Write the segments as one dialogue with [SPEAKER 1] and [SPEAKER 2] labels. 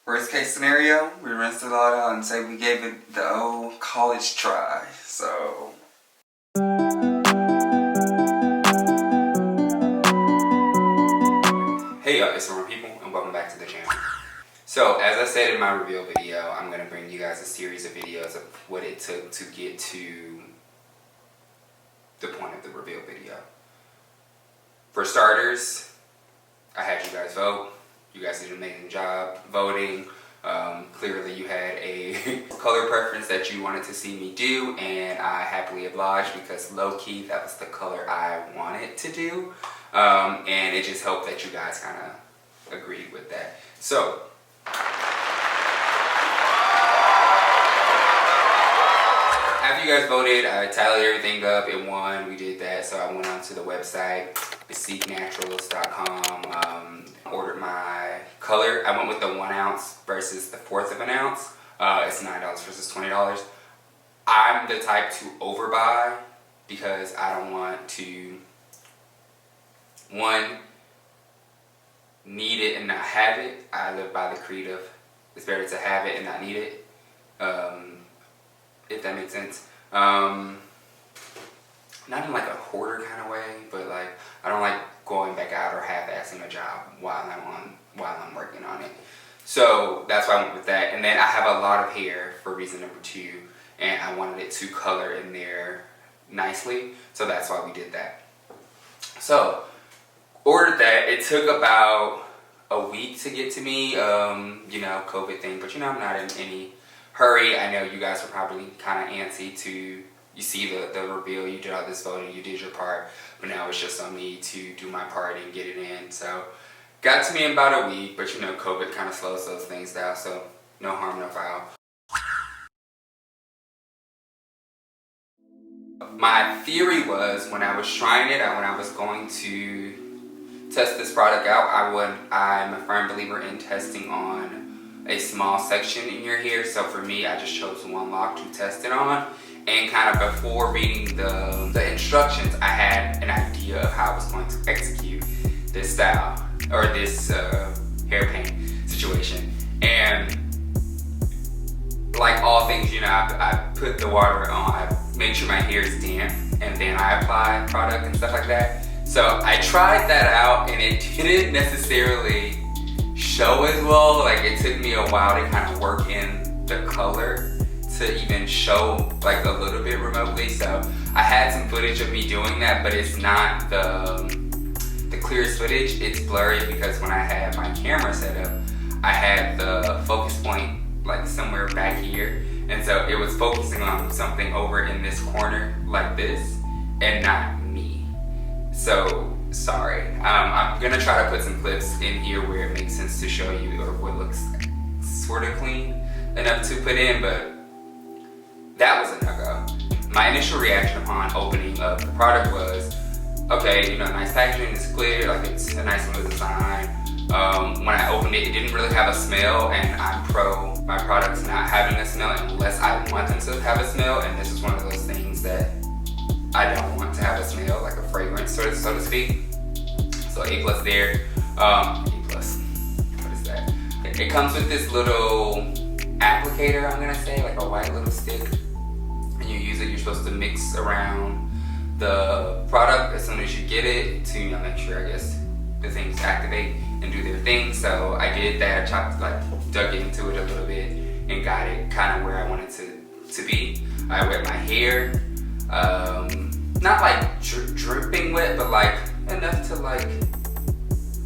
[SPEAKER 1] Worst case scenario, we rinse it all out and say we gave it the old college try. So hey y'all, it's itslaroneppl and welcome back to the channel. So as I said in my reveal video, I'm going to bring you guys a series of videos of what it took to get to the point of the reveal video. For starters, I had you guys vote. You guys did an amazing job voting. Clearly you had a color preference that you wanted to see me do, and I happily obliged because low-key that was the color I wanted to do. And it just helped that you guys kind of agreed with that. So after you guys voted, I tallied everything up. It won. We did that. So I went onto the website, physiquenaturals.com, ordered my color. I went with the 1 ounce versus the 1/4 of an ounce. It's $9 versus $20. I'm the type to overbuy because I don't want to, one, need it and not have it. I live by the creed of it's better to have it and not need it. If that makes sense. Not in like a hoarder kind of way, but like I don't like going back out or half-assing a job while I'm working on it. So that's why I went with that. And then I have a lot of hair for reason number 2, and I wanted it to color in there nicely, so that's why we did that. So ordered that. It took about a week to get to me, you know, COVID thing, but you know, I'm not in any hurry. I know you guys were probably kind of antsy to, you see the reveal, you did all this voting, you did your part, but now it's just on me to do my part and get it in. So got to me in about a week, but you know, COVID kind of slows those things down, so no harm, no foul. My theory was, when I was trying it, when I was going to test this product out, I'm a firm believer in testing on a small section in your hair. So for me, I just chose one lock to test it on, and kind of before reading the instructions, I had an idea of how I was going to execute this style or this hair paint situation. And like all things, you know, I put the water on, I make sure my hair is damp, and then I apply product and stuff like that. So I tried that out, and it didn't necessarily show as well. Like it took me a while to kind of work in the color to even show like a little bit remotely. So I had some footage of me doing that, but it's not the clearest footage. It's blurry because when I had my camera set up, I had the focus point like somewhere back here, and so it was focusing on something over in this corner like this and not me. So sorry. I'm gonna try to put some clips in here where it makes sense to show you, or what looks sort of clean enough to put in, but that was a no-go. My initial reaction upon opening up the product was, okay, you know, nice packaging, it's clear, like it's a nice little design. When I opened it, it didn't really have a smell, and I'm pro my products not having a smell unless I want them to have a smell, and this is one of those things that I don't want to have a smell, like a fragrance, so to speak. So A+ there. A+, what is that? It comes with this little applicator, I'm gonna say, like a white little stick, and you use it. You're supposed to mix around the product as soon as you get it to, you know, make sure, I guess, the things activate and do their thing. So I did that, dug into it a little bit and got it kind of where I wanted to be. I wet my hair, not like dripping wet, but like enough to like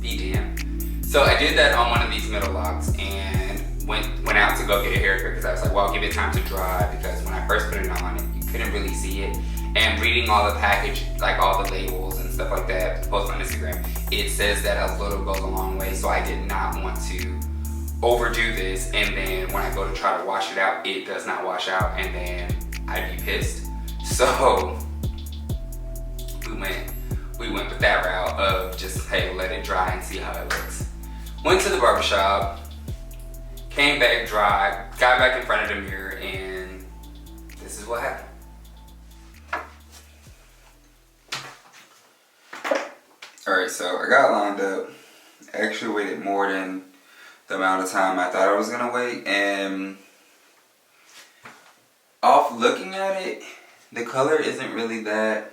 [SPEAKER 1] be damp. So I did that on one of these middle locks and went out to go get a haircut because I was like, well, I'll give it time to dry, because when I first put it on, you couldn't really see it. And reading all the package, like all the labels and stuff like that, post on Instagram, it says that a little goes a long way. So I did not want to overdo this, and then when I go to try to wash it out, it does not wash out, and then I'd be pissed. So we went with that route of just, hey, let it dry and see how it looks. Went to the barbershop, came back dry, got back in front of the mirror, and this is what happened. Alright, so I got lined up. Actually waited more than the amount of time I thought I was gonna wait, and off looking at it, the color isn't really that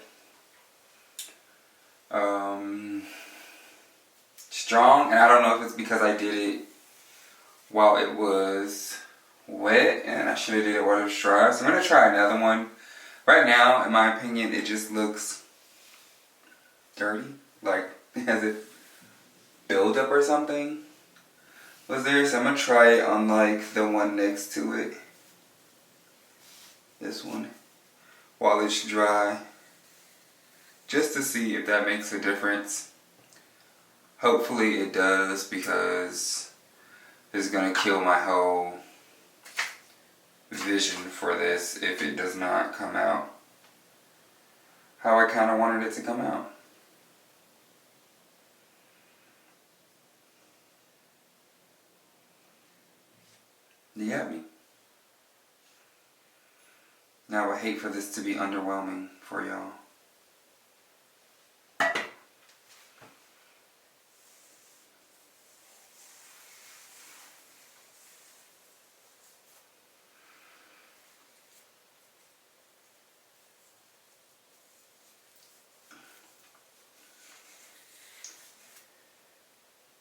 [SPEAKER 1] strong, and I don't know if it's because I did it while it was wet and I should have did it while it was dry. So I'm gonna try another one. Right now, in my opinion, it just looks dirty, like has it build up or something was there. So I'm gonna try it on like the one next to it, this one, while it's dry, just to see if that makes a difference. Hopefully it does, because it's gonna kill my whole vision for this if it does not come out how I kind of wanted it to come out. You got me? Now I would hate for this to be underwhelming for y'all.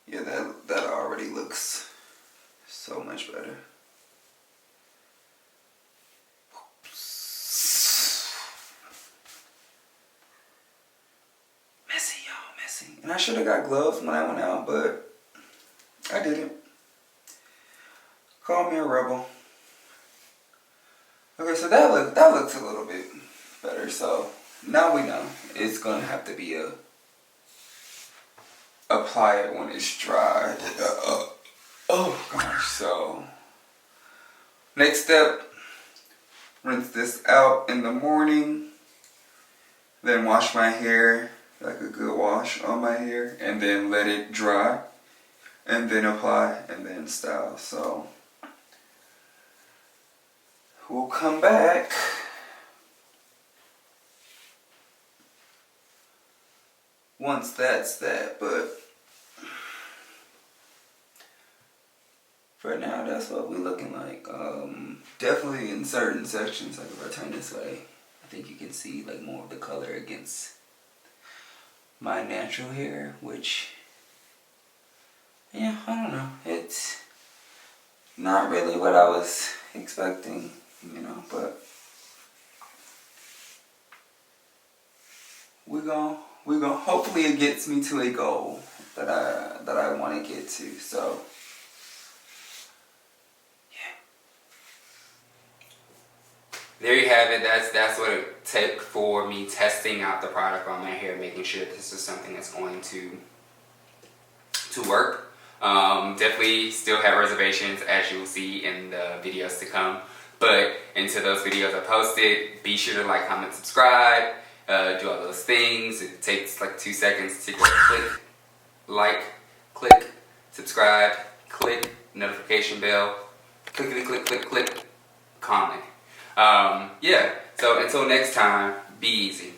[SPEAKER 1] Yeah, that already looks so much better. Messy, y'all, messy. And I should have got gloves when I went out, but I didn't. Call me a rebel. Okay, so that looks a little bit better. So now we know it's gonna have to be apply it when it's dry. Oh gosh. So next step, rinse this out in the morning, then wash my hair, like a good wash on my hair, and then let it dry, and then apply, and then style. So we'll come back once that's that, but for now that's what we're looking like. Definitely in certain sections, like if I turn this way, I think you can see like more of the color against my natural hair, which, yeah, I don't know, it's not really what I was expecting, you know, but we're gonna hopefully it gets me to a goal that I want to get to. So yeah, there you have it. That's what it took for me testing out the product on my hair, making sure this is something that's going to work. Definitely still have reservations, as you will see in the videos to come, but until those videos are posted, be sure to like, comment, subscribe, do all those things. It takes like 2 seconds to go click like, click subscribe, click notification bell, clickety click click click comment. Yeah, so until next time, be easy.